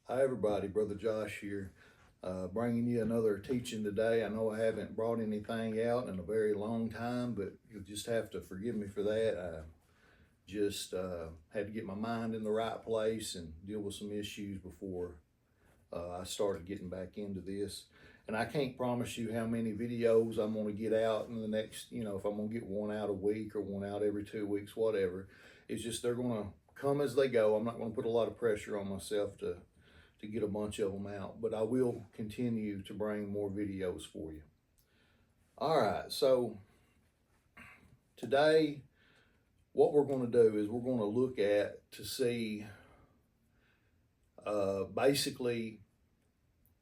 Hi everybody, Brother Josh here, bringing you another teaching today. I know I haven't brought anything out in a very long time, but you'll just have to forgive me for that. I just had to get my mind in the right place and deal with some issues before I started getting back into this. And I can't promise you how many videos I'm going to get out in the next, if I'm going to get one out a week or one out every 2 weeks, whatever. It's just they're going to come as they go. I'm not going to put a lot of pressure on myself to get a bunch of them out, but I will continue to bring more videos for you. All right, so today what we're going to do is we're going to look at to see basically,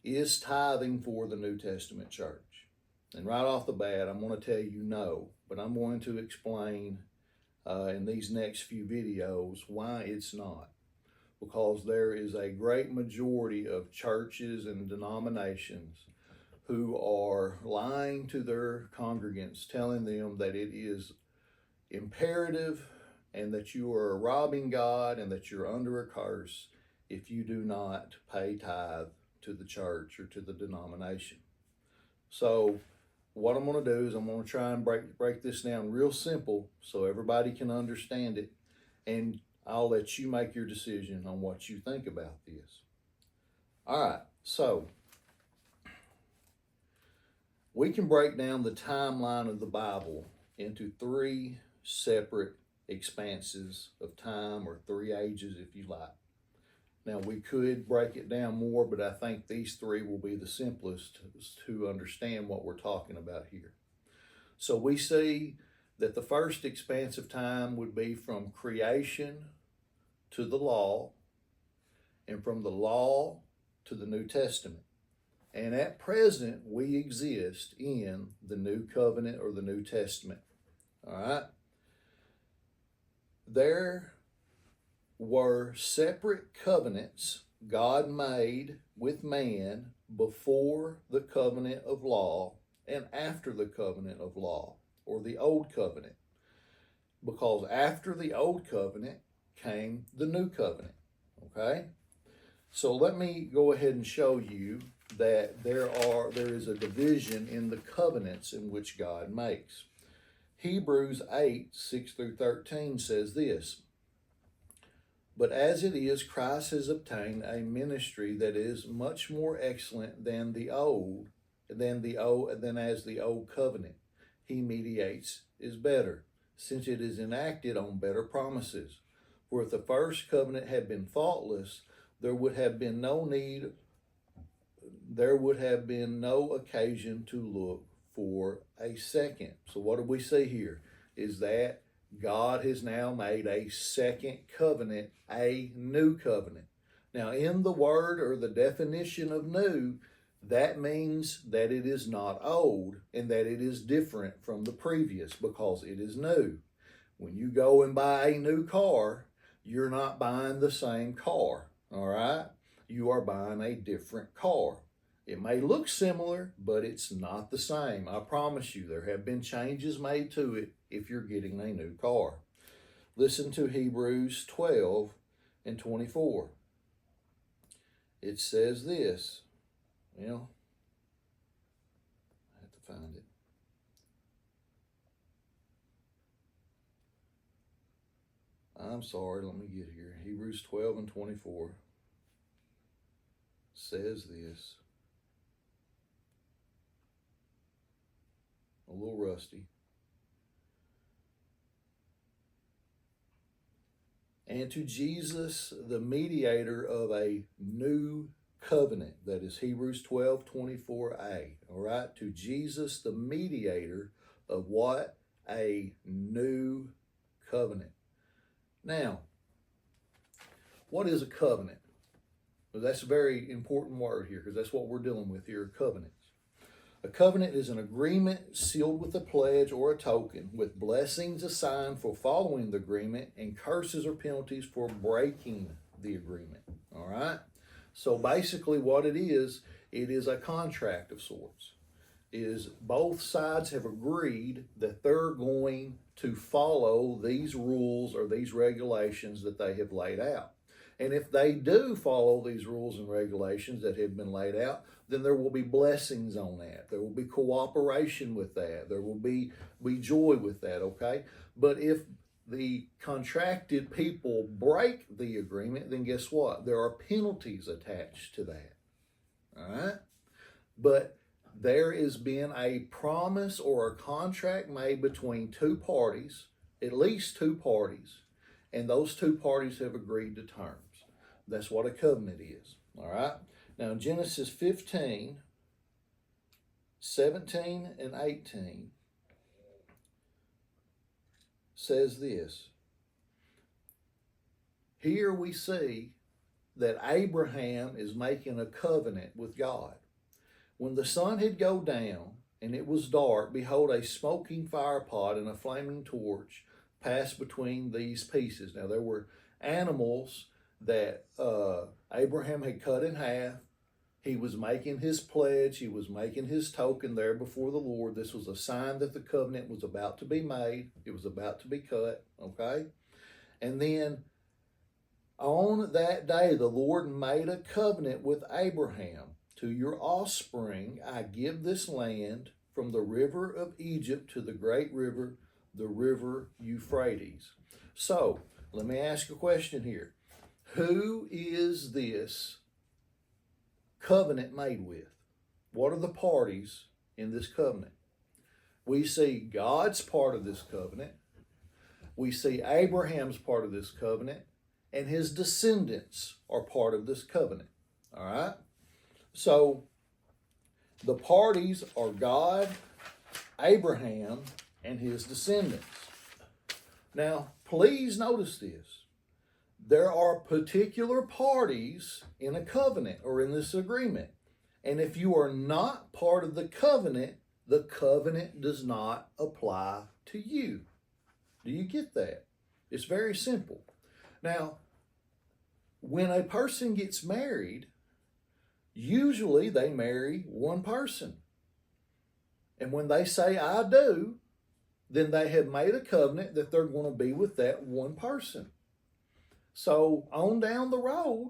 is tithing for the New Testament church? And right off the bat, I'm going to tell you no, but I'm going to explain in these next few videos why it's not. Because there is a great majority of churches and denominations who are lying to their congregants, telling them that it is imperative and that you are robbing God and that you're under a curse if you do not pay tithe to the church or to the denomination. So what I'm going to do is I'm going to try and break this down real simple so everybody can understand it, and I'll let you make your decision on what you think about this. All right, so we can break down the timeline of the Bible into three separate expanses of time, or three ages if you like. Now, we could break it down more, but I think these three will be the simplest to understand what we're talking about here. So we see that the first expanse of time would be from creation to the law, and from the law to the New Testament. And at present, we exist in the New Covenant or the New Testament. All right? There were separate covenants God made with man before the covenant of law and after the covenant of law, or the Old Covenant. Because after the Old Covenant came the New Covenant. Okay? So let me go ahead and show you that there is a division in the covenants in which God makes. Hebrews 8, 6 through 13 says this: "But as it is, Christ has obtained a ministry that is much more excellent than as the old covenant he mediates is better, since it is enacted on better promises. For if the first covenant had been faultless, there would have been no occasion to look for a second." So what do we see here? Is that God has now made a second covenant, a new covenant. Now, in the word or the definition of new, that means that it is not old and that it is different from the previous because it is new. When you go and buy a new car, you're not buying the same car, all right? You are buying a different car. It may look similar, but it's not the same. I promise you, there have been changes made to it if you're getting a new car. Listen to Hebrews 12 and 24. It says this. I have to find it. I'm sorry, let me get here. Hebrews 12 and 24 says this. A little rusty. "And to Jesus, the mediator of a new covenant." That is Hebrews 12, 24a. All right? To Jesus, the mediator of what? A new covenant. Now, what is a covenant? Well, that's a very important word here because that's what we're dealing with here, covenants. A covenant is an agreement sealed with a pledge or a token, with blessings assigned for following the agreement and curses or penalties for breaking the agreement. All right? So basically what it is a contract of sorts. Is both sides have agreed that they're going to follow these rules or these regulations that they have laid out. And if they do follow these rules and regulations that have been laid out, then there will be blessings on that. There will be cooperation with that. There will be joy with that, okay? But if the contracted people break the agreement, then guess what? There are penalties attached to that, all right? But there has been a promise or a contract made between two parties, at least two parties, and those two parties have agreed to terms. That's what a covenant is, all right? Now, in Genesis 15, 17, and 18 says this. Here we see that Abraham is making a covenant with God. When the sun had gone down and it was dark, behold, a smoking firepot and a flaming torch passed between these pieces. Now, there were animals that Abraham had cut in half. He was making his pledge. He was making his token there before the Lord. This was a sign that the covenant was about to be made. It was about to be cut, okay? And then on that day, the Lord made a covenant with Abraham. To your offspring, I give this land from the river of Egypt to the great river, the river Euphrates. So, let me ask a question here. Who is this covenant made with? What are the parties in this covenant? We see God's part of this covenant. We see Abraham's part of this covenant. And his descendants are part of this covenant. All right? So, the parties are God, Abraham, and his descendants. Now, please notice this. There are particular parties in a covenant or in this agreement. And if you are not part of the covenant does not apply to you. Do you get that? It's very simple. Now, when a person gets married, usually they marry one person. And when they say, I do, then they have made a covenant that they're going to be with that one person. So on down the road,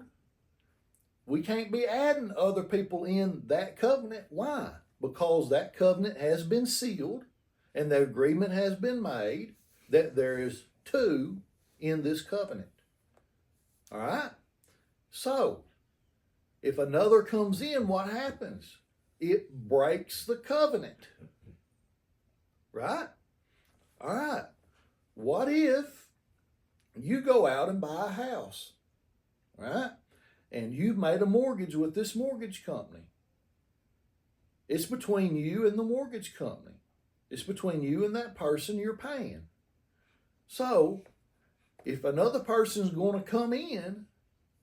we can't be adding other people in that covenant. Why? Because that covenant has been sealed and the agreement has been made that there is two in this covenant. All right? So, if another comes in, what happens? It breaks the covenant. Right? All right. What if you go out and buy a house? Right? And you've made a mortgage with this mortgage company. It's between you and the mortgage company. It's between you and that person you're paying. So, if another person's going to come in,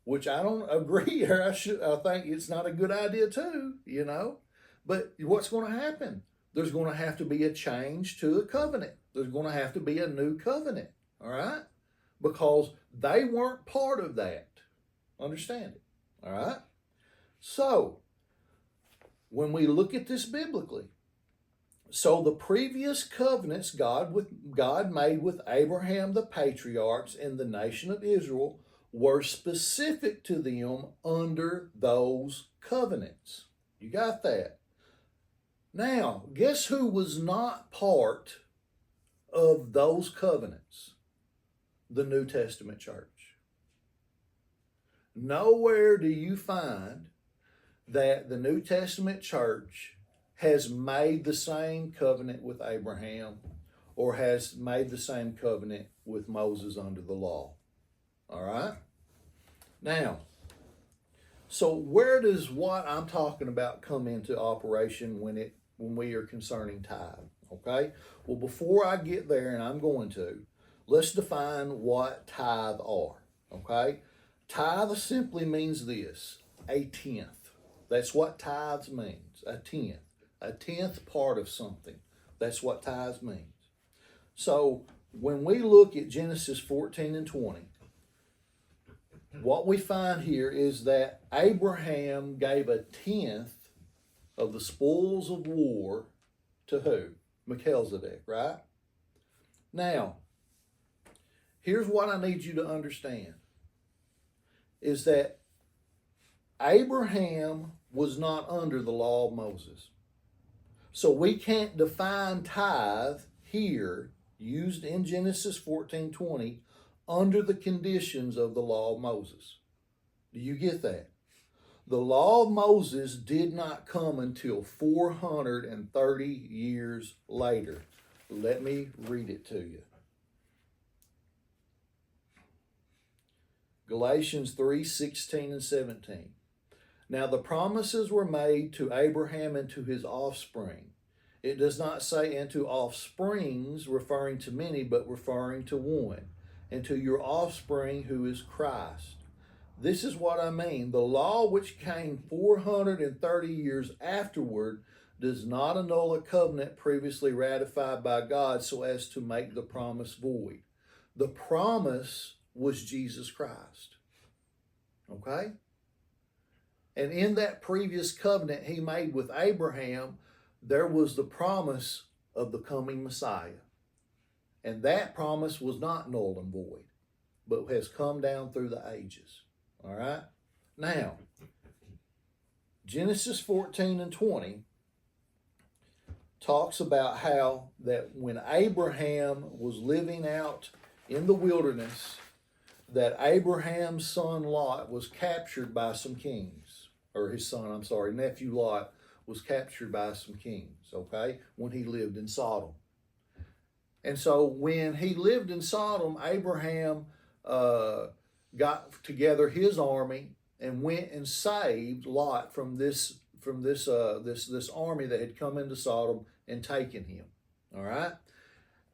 which I don't agree, or I think it's not a good idea too, you know. But what's going to happen? There's going to have to be a change to the covenant. There's going to have to be a new covenant, all right? Because they weren't part of that. Understand it, all right? So, when we look at this biblically, so the previous covenants God made with Abraham the patriarchs and the nation of Israel were specific to them under those covenants. You got that? Now, guess who was not part of those covenants? The New Testament church. Nowhere do you find that the New Testament church has made the same covenant with Abraham or has made the same covenant with Moses under the law. All right? Now, so where does what I'm talking about come into operation when we are concerning tithe? Okay? Well, before I get there, and I'm going to, let's define what tithe are. Okay? Tithe simply means this, a tenth. That's what tithes means, a tenth. A tenth part of something. That's what tithes means. So, when we look at Genesis 14 and 20, what we find here is that Abraham gave a tenth of the spoils of war to who? Melchizedek, right? Now, here's what I need you to understand. is that Abraham was not under the law of Moses. So we can't define tithe here, used in Genesis 14:20, under the conditions of the law of Moses. Do you get that? The law of Moses did not come until 430 years later. Let me read it to you. Galatians 3:16 and 17. Now the promises were made to Abraham and to his offspring. It does not say and to offsprings, referring to many, but referring to one, and to your offspring who is Christ. This is what I mean. The law which came 430 years afterward does not annul a covenant previously ratified by God so as to make the promise void. The promise was Jesus Christ. Okay? And in that previous covenant he made with Abraham, there was the promise of the coming Messiah. And that promise was not null and void, but has come down through the ages. All right? Now, Genesis 14 and 20 talks about how that when Abraham was living out in the wilderness, that Abraham's son Lot was captured by some kings, or his son, nephew Lot was captured by some kings, okay, when he lived in Sodom. And so when he lived in Sodom, Abraham got together his army and went and saved Lot from this army that had come into Sodom and taken him. All right?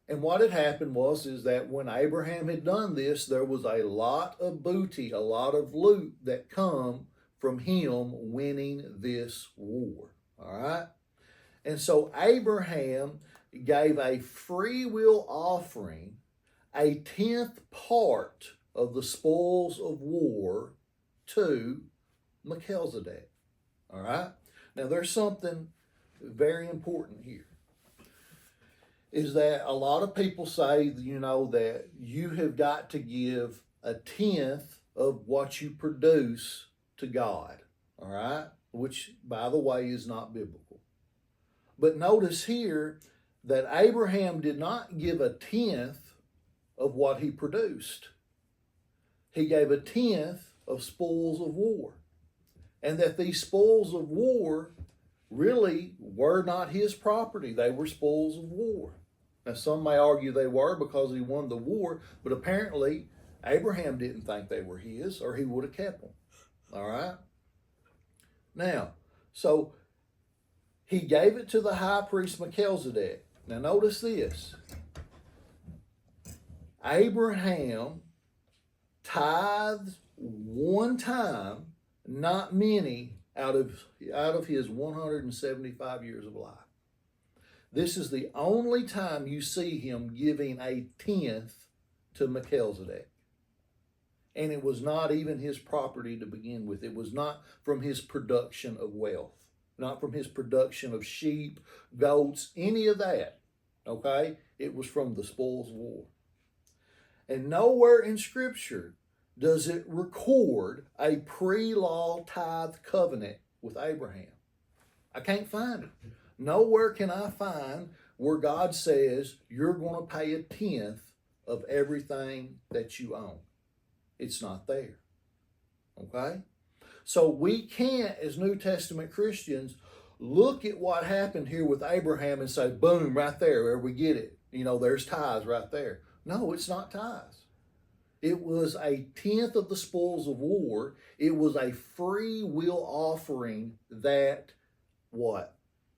And what had happened is that when Abraham had done this, there was a lot of booty, a lot of loot that come from him winning this war. All right? And so Abraham gave a free will offering, a 10th part of the spoils of war to Melchizedek. All right? Now there's something very important here. Is that a lot of people say, that you have got to give a 10th of what you produce to God. All right? Which, by the way, is not biblical. But notice here that Abraham did not give a 10th of what he produced. He gave a 10th of spoils of war. And that these spoils of war really were not his property. They were spoils of war. Now, some may argue they were because he won the war, but apparently Abraham didn't think they were his, or he would have kept them. All right? Now, so he gave it to the high priest Melchizedek. Now, notice this. Abraham tithed one time, not many, out of his 175 years of life. This is the only time you see him giving a 10th to Melchizedek. And it was not even his property to begin with. It was not from his production of wealth, not from his production of sheep, goats, any of that. Okay? It was from the spoils of war. And nowhere in Scripture does it record a pre-law tithe covenant with Abraham. I can't find it. Nowhere can I find where God says you're going to pay a 10th of everything that you own. It's not there. Okay? So we can't, as New Testament Christians, look at what happened here with Abraham and say, boom, right there we get it. There's tithes right there. No, it's not tithes. It was a 10th of the spoils of war. It was a free will offering that what?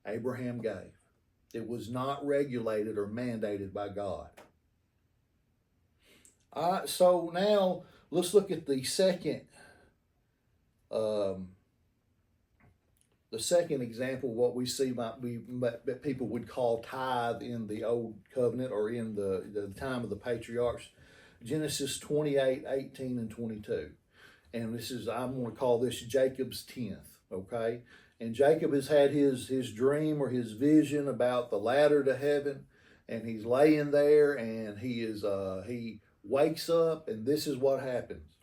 Abraham gave. It was not regulated or mandated by God. All right, so now let's look at the second example, what we see that people would call tithe in the Old Covenant or in the time of the patriarchs. Genesis 28, 18, and 22. And I'm going to call this Jacob's 10th, okay? And Jacob has had his dream or his vision about the ladder to heaven, and he's laying there, and he wakes up, and this is what happens.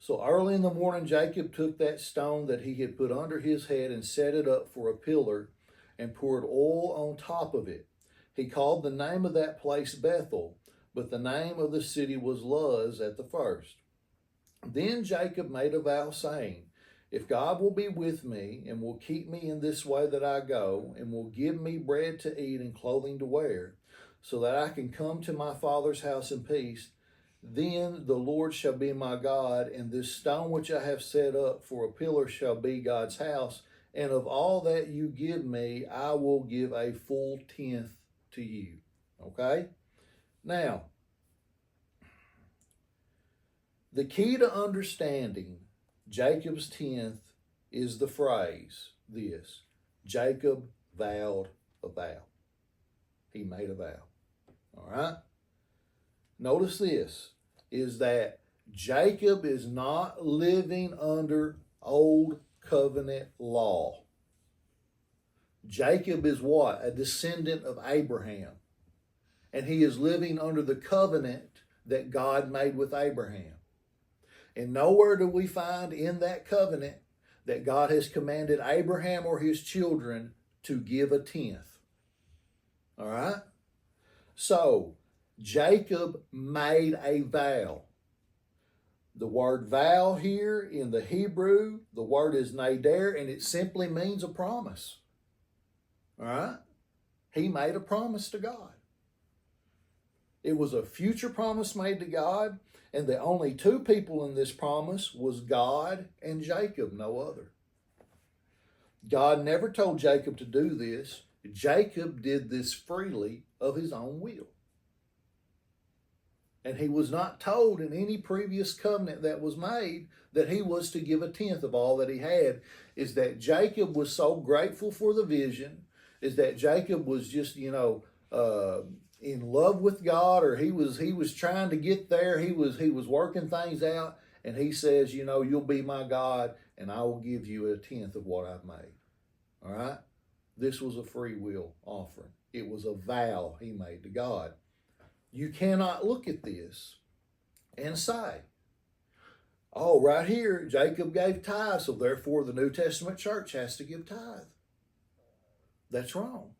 So early in the morning, Jacob took that stone that he had put under his head and set it up for a pillar and poured oil on top of it. He called the name of that place Bethel, but the name of the city was Luz at the first. Then Jacob made a vow, saying, if God will be with me and will keep me in this way that I go, and will give me bread to eat and clothing to wear, so that I can come to my father's house in peace, then the Lord shall be my God, and this stone which I have set up for a pillar shall be God's house, and of all that you give me, I will give a full tenth to you. Okay? Now, the key to understanding Jacob's tenth is the phrase this: Jacob vowed a vow. He made a vow. All right? Notice this, is that Jacob is not living under old covenant law. Jacob is what? A descendant of Abraham. And he is living under the covenant that God made with Abraham. And nowhere do we find in that covenant that God has commanded Abraham or his children to give a tenth. All right? So, Jacob made a vow. The word vow here in the Hebrew, the word is nader, and it simply means a promise. All right? He made a promise to God. It was a future promise made to God, and the only two people in this promise was God and Jacob, no other. God never told Jacob to do this. Jacob did this freely of his own will. And he was not told in any previous covenant that was made that he was to give a tenth of all that he had. Is that Jacob was so grateful for the vision, is that Jacob was just, in love with God, or he was trying to get there. He was working things out, and he says, you'll be my God, and I will give you a tenth of what I've made. All right? This was a free will offering. It was a vow he made to God. You cannot look at this and say, oh, right here, Jacob gave tithe, so therefore the New Testament church has to give tithe. That's wrong.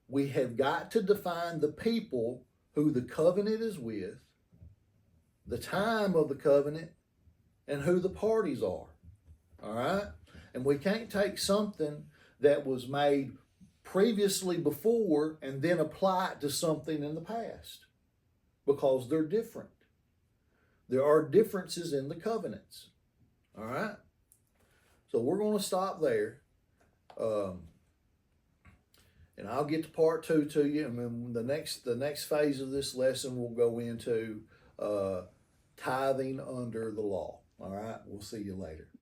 We have got to define the people who the covenant is with, the time of the covenant, and who the parties are. All right? And we can't take something that was made previously before and then apply it to something in the past, because they're different. There are differences in the covenants. All right? So we're going to stop there. And I'll get to part 2 to you. And then the next phase of this lesson will go into tithing under the law. All right? We'll see you later.